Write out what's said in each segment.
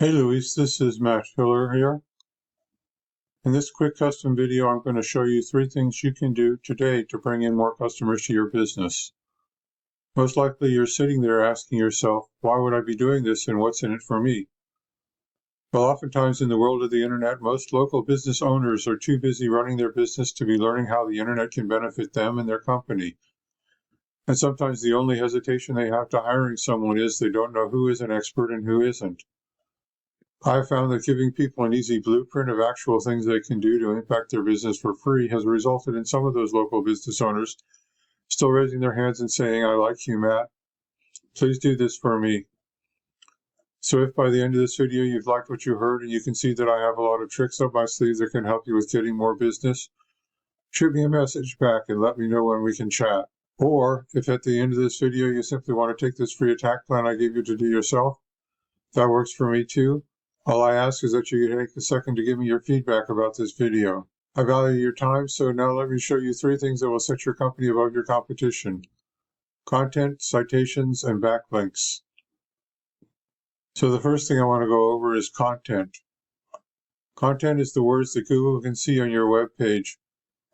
Hey Luis, this is Matt Hiller here. In this quick custom video, I'm going to show you 3 things you can do today to bring in more customers to your business. Most likely you're sitting there asking yourself, why would I be doing this and what's in it for me? Well, oftentimes in the world of the internet, most local business owners are too busy running their business to be learning how the internet can benefit them and their company. And sometimes the only hesitation they have to hiring someone is they don't know who is an expert and who isn't. I've found that giving people an easy blueprint of actual things they can do to impact their business for free has resulted in some of those local business owners still raising their hands and saying, I like you, Matt. Please do this for me. So if by the end of this video you've liked what you heard and you can see that I have a lot of tricks up my sleeve that can help you with getting more business, shoot me a message back and let me know when we can chat. Or if at the end of this video you simply want to take this free attack plan I gave you to do yourself, that works for me too. All I ask is that you take a second to give me your feedback about this video. I value your time, so now let me show you 3 things that will set your company above your competition: content, citations, and backlinks. So the first thing I want to go over is content. Content is the words that Google can see on your web page,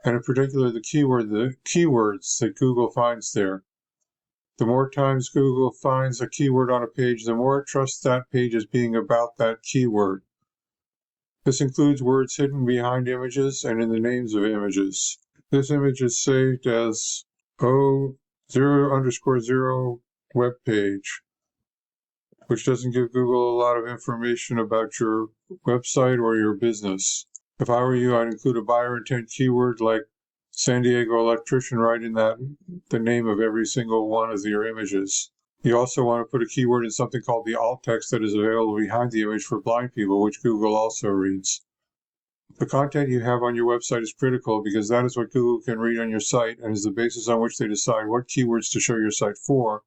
and in particular the keywords that Google finds there. The more times Google finds a keyword on a page, the more it trusts that page as being about that keyword. This includes words hidden behind images and in the names of images. This image is saved as O0_0 web page, which doesn't give Google a lot of information about your website or your business. If I were you, I'd include a buyer intent keyword like San Diego electrician right in the name of every single one of your images. You also want to put a keyword in something called the alt text that is available behind the image for blind people, which Google also reads. The content you have on your website is critical because that is what Google can read on your site and is the basis on which they decide what keywords to show your site for,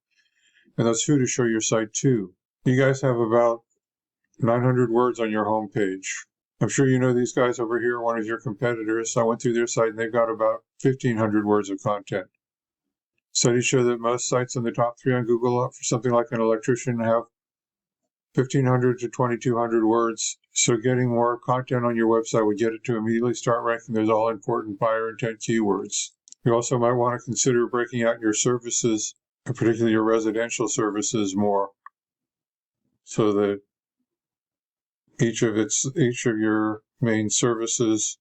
and thus who to show your site to. You guys have about 900 words on your home page. I'm sure you know these guys over here, one of your competitors. I went through their site and they've got about 1,500 words of content. Studies show that most sites in the top 3 on Google for something like an electrician have 1,500 to 2,200 words. So getting more content on your website would get it to immediately start ranking those all-important buyer intent keywords. You also might want to consider breaking out your services, particularly your residential services, more, so that each of your main services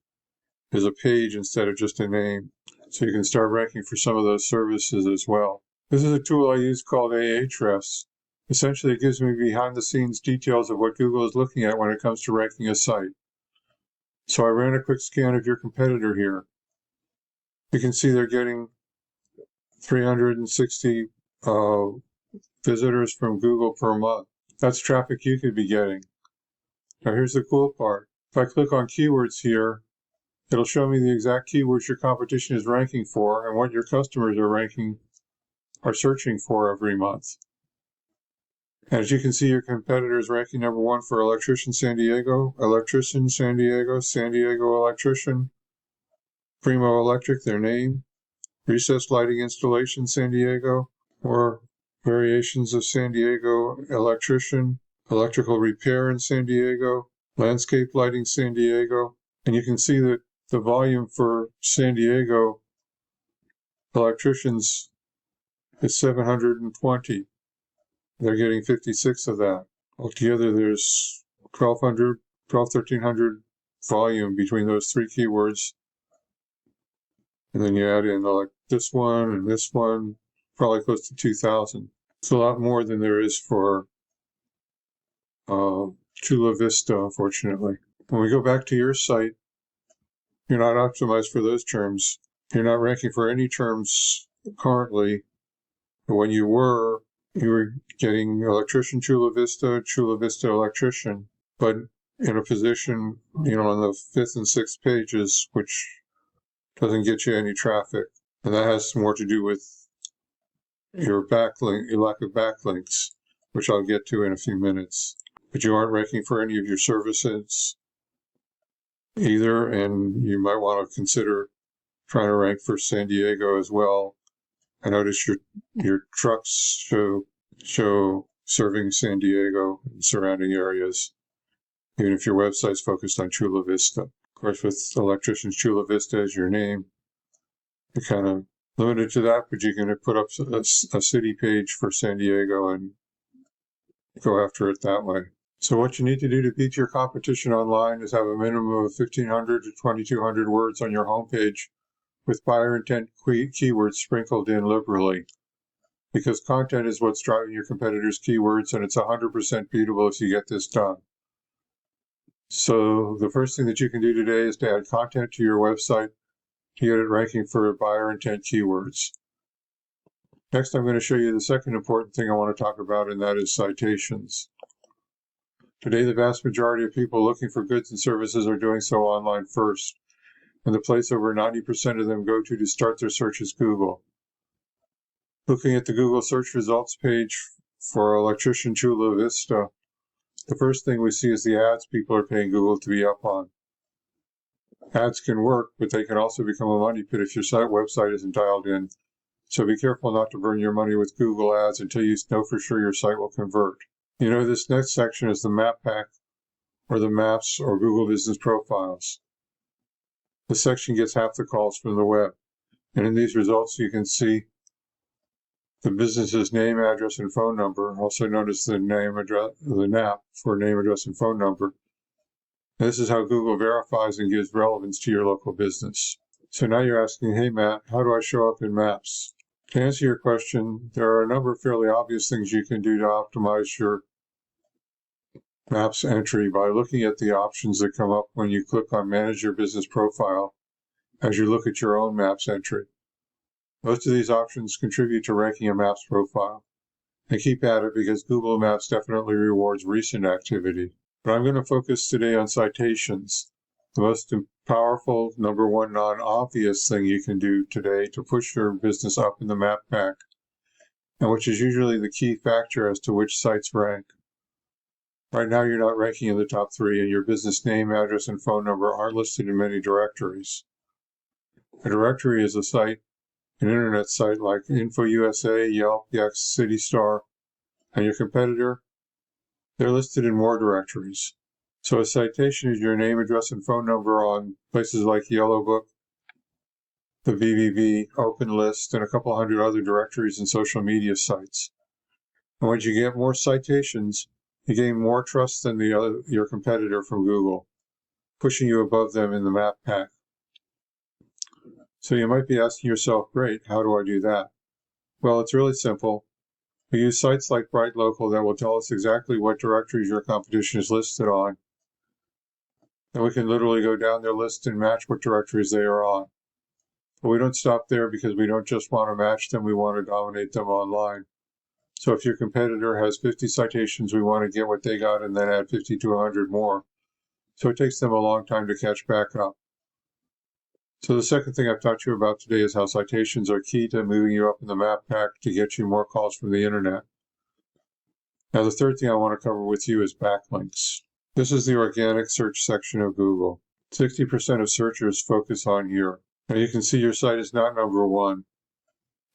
is a page instead of just a name, so you can start ranking for some of those services as well. This is a tool I use called Ahrefs. Essentially, it gives me behind-the-scenes details of what Google is looking at when it comes to ranking a site. So I ran a quick scan of your competitor here. You can see they're getting 360 visitors from Google per month. That's traffic you could be getting. Now here's the cool part. If I click on keywords here, it'll show me the exact keywords your competition is ranking for and what your customers are searching for every month. And as you can see, your competitor is ranking number 1 for electrician San Diego, San Diego electrician, Primo Electric, their name, recessed lighting installation San Diego, or variations of San Diego electrician, electrical repair in San Diego, landscape lighting San Diego. And you can see that the volume for San Diego electricians is 720. They're getting 56 of that. Altogether, there's 1,300 volume between those 3 keywords. And then you add in like this one and this one, probably close to 2,000. It's a lot more than there is for Chula Vista, unfortunately. When we go back to your site, you're not optimized for those terms. You're not ranking for any terms currently. But when you were getting electrician Chula Vista electrician, but in a position, on the 5th and 6th pages, which doesn't get you any traffic. And that has more to do with your lack of backlinks, which I'll get to in a few minutes. But you aren't ranking for any of your services either, and you might want to consider trying to rank for San Diego as well. I noticed your trucks show serving San Diego and surrounding areas. even if your website's focused on Chula Vista. Of course, with electricians, Chula Vista is your name. You're kind of limited to that, but you can put up a city page for San Diego and go after it that way. So what you need to do to beat your competition online is have a minimum of 1,500 to 2,200 words on your homepage with buyer intent keywords sprinkled in liberally. Because content is what's driving your competitors' keywords, and it's 100% beatable if you get this done. So the first thing that you can do today is to add content to your website to get it ranking for buyer intent keywords. Next, I'm going to show you the second important thing I want to talk about, and that is citations. Today, the vast majority of people looking for goods and services are doing so online first, and the place over 90% of them go to start their search is Google. Looking at the Google search results page for electrician Chula Vista, the first thing we see is the ads people are paying Google to be up on. Ads can work, but they can also become a money pit if your website isn't dialed in. So be careful not to burn your money with Google ads until you know for sure your site will convert. You know, this next section is the map pack, or the maps, or Google Business Profiles. This section gets half the calls from the web. And in these results, you can see the business's name, address, and phone number, also known as the NAP for name, address, and phone number. And this is how Google verifies and gives relevance to your local business. So now you're asking, hey Matt, how do I show up in Maps? To answer your question, there are a number of fairly obvious things you can do to optimize your Maps entry by looking at the options that come up when you click on Manage Your Business Profile as you look at your own Maps entry. Most of these options contribute to ranking a Maps profile. And keep at it because Google Maps definitely rewards recent activity. But I'm going to focus today on citations, the most powerful, number one, non-obvious thing you can do today to push your business up in the map pack, and which is usually the key factor as to which sites rank. Right now, you're not ranking in the top 3, and your business name, address, and phone number aren't listed in many directories. A directory is a site, an internet site like InfoUSA, Yelp, Yext, CityStar, and your competitor, they're listed in more directories. So a citation is your name, address, and phone number on places like Yellow Book, the BBB, OpenList, and a couple hundred other directories and social media sites. And once you get more citations, you gain more trust than your competitor from Google, pushing you above them in the map pack. So you might be asking yourself, great, how do I do that? Well, it's really simple. We use sites like BrightLocal that will tell us exactly what directories your competition is listed on. And we can literally go down their list and match what directories they are on. But we don't stop there because we don't just want to match them, we want to dominate them online. So if your competitor has 50 citations, we want to get what they got and then add 50 to 100 more. So it takes them a long time to catch back up. So the second thing I've taught you about today is how citations are key to moving you up in the map pack to get you more calls from the internet. Now the third thing I want to cover with you is backlinks. This is the organic search section of Google. 60% of searchers focus on here. Now you can see your site is not number 1.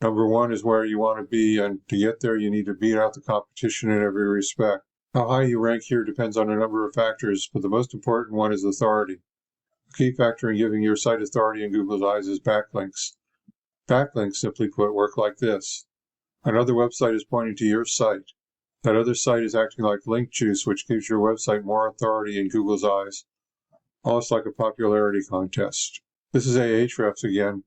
Number 1 is where you want to be, and to get there you need to beat out the competition in every respect. How high you rank here depends on a number of factors, but the most important one is authority. A key factor in giving your site authority in Google's eyes is backlinks. Backlinks, simply put, work like this. Another website is pointing to your site. That other site is acting like link juice, which gives your website more authority in Google's eyes, almost like a popularity contest. This is Ahrefs again.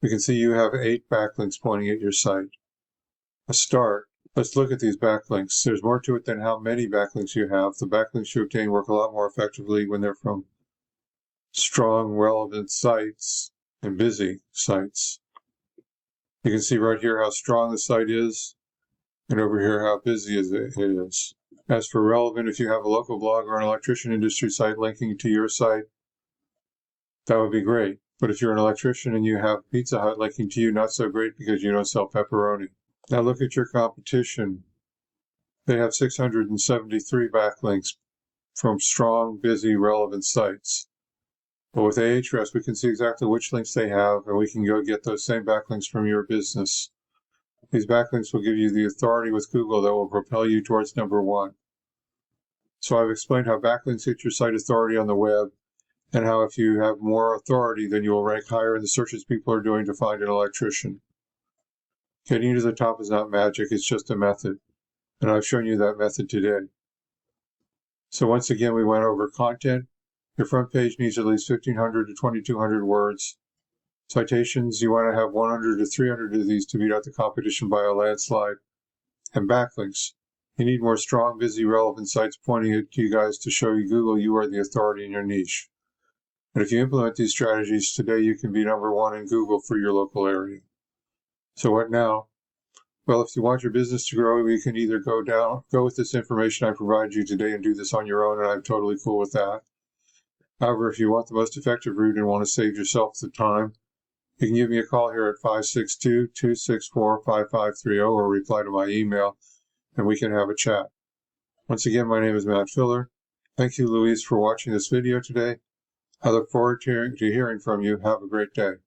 We can see you have 8 backlinks pointing at your site. A start. Let's look at these backlinks. There's more to it than how many backlinks you have. The backlinks you obtain work a lot more effectively when they're from strong, relevant sites and busy sites. You can see right here how strong the site is, and over here how busy it is. As for relevant, if you have a local blog or an electrician industry site linking to your site, that would be great. But if you're an electrician and you have Pizza Hut linking to you, not so great because you don't sell pepperoni. Now look at your competition. They have 673 backlinks from strong, busy, relevant sites. But with Ahrefs, we can see exactly which links they have, and we can go get those same backlinks from your business. These backlinks will give you the authority with Google that will propel you towards number 1. So I've explained how backlinks get your site authority on the web, and how if you have more authority, then you will rank higher in the searches people are doing to find an electrician. Getting to the top is not magic, it's just a method, and I've shown you that method today. So once again, we went over content. Your front page needs at least 1,500 to 2,200 words. Citations, you want to have 100 to 300 of these to beat out the competition by a landslide. And backlinks, you need more strong, busy, relevant sites pointing at you guys to show you Google you are the authority in your niche. And if you implement these strategies today, you can be #1 in Google for your local area. So what now? Well, if you want your business to grow, you can either go with this information I provide you today and do this on your own, and I'm totally cool with that. However, if you want the most effective route and want to save yourself the time, you can give me a call here at 562-264-5530 or reply to my email, and we can have a chat. Once again, my name is Matt Filler. Thank you, Louise, for watching this video today. I look forward to hearing from you. Have a great day.